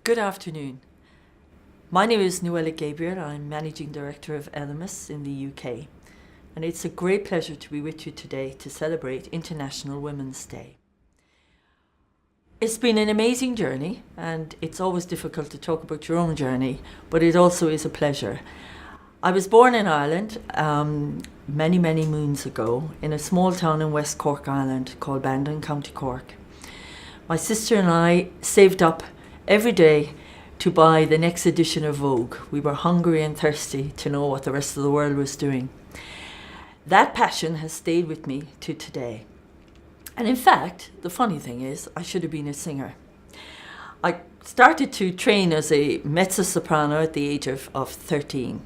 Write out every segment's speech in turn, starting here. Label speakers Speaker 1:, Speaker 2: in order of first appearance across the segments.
Speaker 1: Good afternoon. My name is Noella Gabriel. I'm Managing Director of ELEMIS in the UK. And it's a great pleasure to be with you today to celebrate International Women's Day. It's been an amazing journey, and it's always difficult to talk about your own journey, but it also is a pleasure. I was born in Ireland many, many moons ago in a small town in West Cork, Ireland called Bandon, County Cork. My sister and I saved up every day to buy the next edition of Vogue. We were hungry and thirsty to know what the rest of the world was doing. That passion has stayed with me to today. And in fact, the funny thing is, I should have been a singer. I started to train as a mezzo-soprano at the age of 13,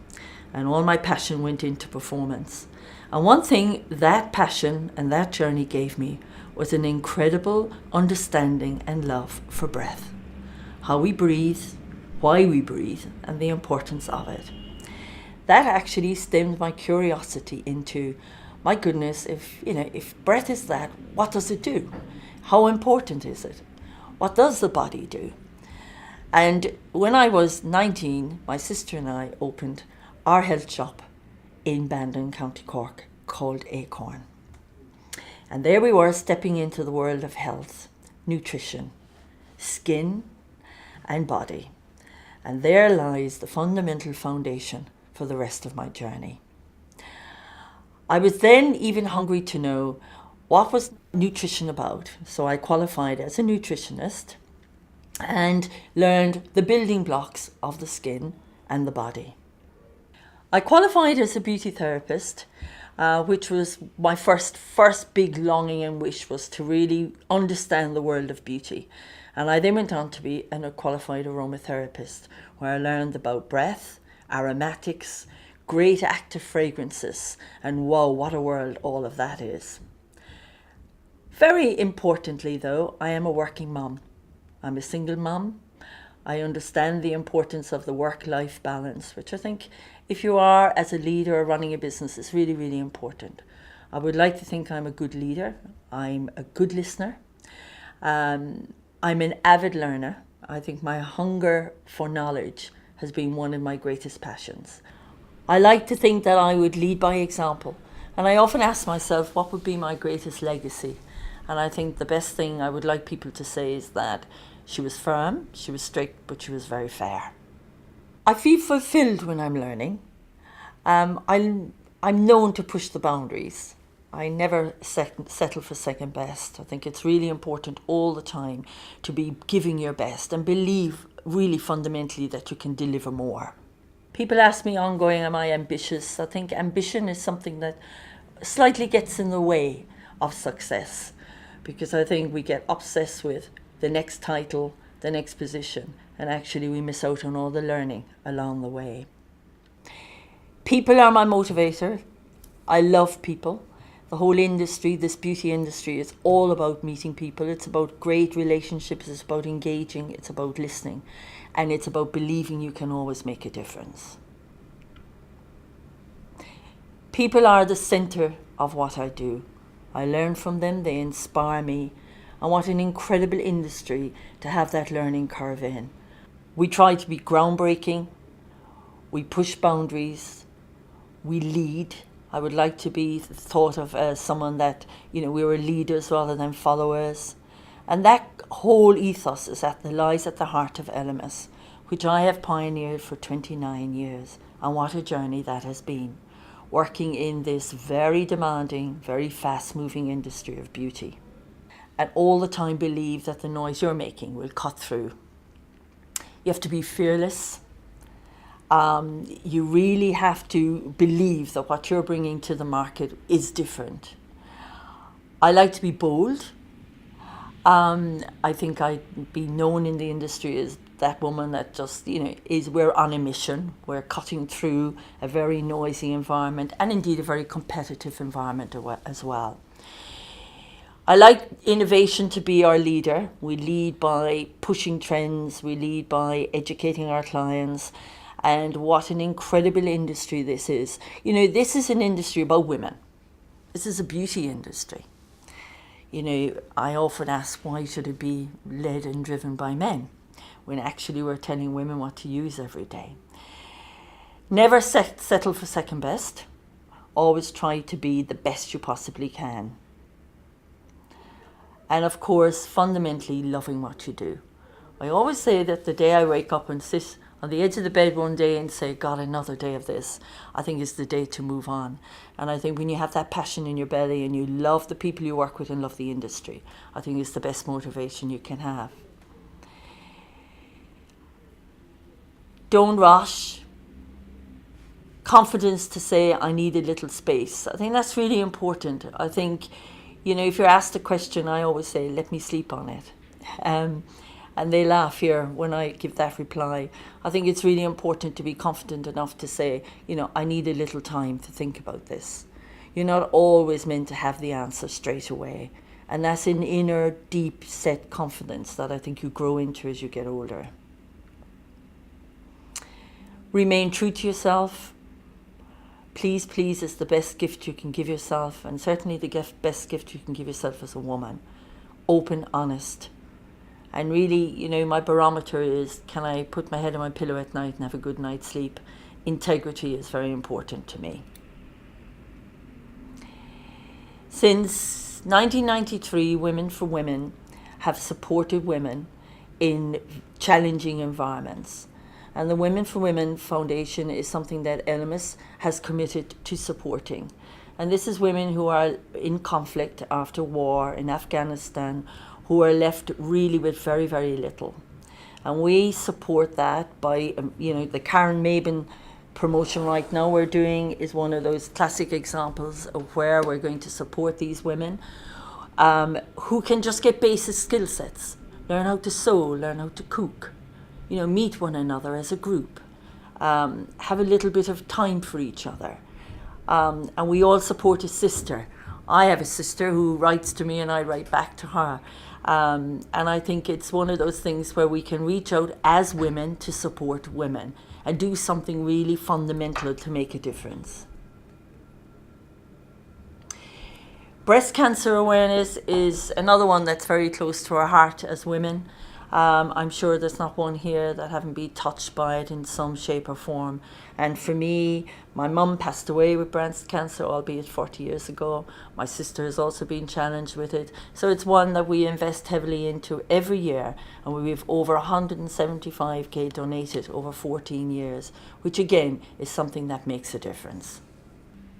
Speaker 1: and all my passion went into performance. And one thing that passion and that journey gave me was an incredible understanding and love for breath. How we breathe, why we breathe, and the importance of it. That actually stemmed my curiosity into, my goodness, if breath is that, what does it do? How important is it? What does the body do? And when I was 19, my sister and I opened our health shop in Bandon, County Cork, called Acorn. And there we were, stepping into the world of health, nutrition, skin, and body. And there lies the fundamental foundation for the rest of my journey. I was then even hungry to know what was nutrition about. So I qualified as a nutritionist and learned the building blocks of the skin and the body. I qualified as a beauty therapist, which was my first big longing and wish, was to really understand the world of beauty. And I then went on to be a qualified aromatherapist, where I learned about breath, aromatics, great active fragrances, and wow, what a world all of that is. Very importantly though, I am a working mum. I'm a single mum. I understand the importance of the work-life balance, which I think if you are as a leader or running a business is really, really important. I would like to think I'm a good leader. I'm a good listener. I'm an avid learner. I think my hunger for knowledge has been one of my greatest passions. I like to think that I would lead by example. And I often ask myself, what would be my greatest legacy? And I think the best thing I would like people to say is that she was firm, she was strict, but she was very fair. I feel fulfilled when I'm learning. I'm known to push the boundaries. I never settle for second best. I think it's really important all the time to be giving your best and believe really fundamentally that you can deliver more. People ask me ongoing, am I ambitious? I think ambition is something that slightly gets in the way of success, because I think we get obsessed with the next title, the next position, and actually we miss out on all the learning along the way. People are my motivator. I love people. The whole industry, this beauty industry, is all about meeting people. It's about great relationships. It's about engaging. It's about listening. And it's about believing you can always make a difference. People are the center of what I do. I learn from them. They inspire me. And what an incredible industry to have that learning curve in. We try to be groundbreaking. We push boundaries. We lead. I would like to be thought of as someone that, we were leaders rather than followers. And that whole ethos lies at the heart of ELEMIS, which I have pioneered for 29 years. And what a journey that has been, working in this very demanding, very fast-moving industry of beauty. And all the time believe that the noise you're making will cut through. You have to be fearless. You really have to believe that what you're bringing to the market is different. I like to be bold. I think I'd be known in the industry as that woman that just, we're on a mission. We're cutting through a very noisy environment, and indeed a very competitive environment as well. I like innovation to be our leader. We lead by pushing trends. We lead by educating our clients. And what an incredible industry this is. This is an industry about women. This is a beauty industry. I often ask, why should it be led and driven by men? when actually we're telling women what to use every day. Never settle for second best. Always try to be the best you possibly can. And of course, fundamentally loving what you do. I always say that the day I wake up and sit on the edge of the bed one day and say, God, another day of this, I think is the day to move on. And I think when you have that passion in your belly and you love the people you work with and love the industry, I think it's the best motivation you can have. Don't rush. Confidence to say, I need a little space. I think that's really important. I think, if you're asked a question, I always say, let me sleep on it. And they laugh here when I give that reply. I think it's really important to be confident enough to say, I need a little time to think about this. You're not always meant to have the answer straight away. And that's an inner, deep set confidence that I think you grow into as you get older. Remain true to yourself. Please is the best gift you can give yourself, and certainly the best gift you can give yourself as a woman. Open, honest. And really, my barometer is, can I put my head on my pillow at night and have a good night's sleep? Integrity is very important to me. Since 1993, Women for Women have supported women in challenging environments. And the Women for Women Foundation is something that ELEMIS has committed to supporting. And this is women who are in conflict after war in Afghanistan, who are left really with very, very little. And we support that by, the Karen Mabin promotion right now we're doing is one of those classic examples of where we're going to support these women who can just get basic skill sets, learn how to sew, learn how to cook, meet one another as a group, have a little bit of time for each other. And we all support a sister. I have a sister who writes to me and I write back to her. And I think it's one of those things where we can reach out as women to support women and do something really fundamental to make a difference. Breast cancer awareness is another one that's very close to our heart as women. I'm sure there's not one here that haven't been touched by it in some shape or form. And for me, my mum passed away with breast cancer, albeit 40 years ago. My sister has also been challenged with it. So it's one that we invest heavily into every year. And we have over 175k donated over 14 years, which again is something that makes a difference.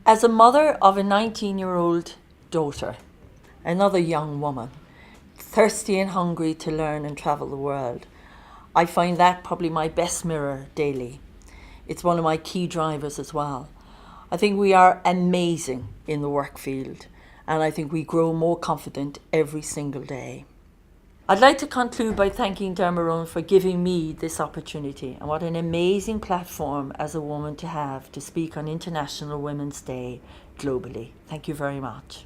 Speaker 1: As a mother of a 19-year-old daughter, another young woman, thirsty and hungry to learn and travel the world, I find that probably my best mirror daily. It's one of my key drivers as well. I think we are amazing in the work field, and I think we grow more confident every single day. I'd like to conclude by thanking Dermot for giving me this opportunity, and what an amazing platform as a woman to have to speak on International Women's Day globally. Thank you very much.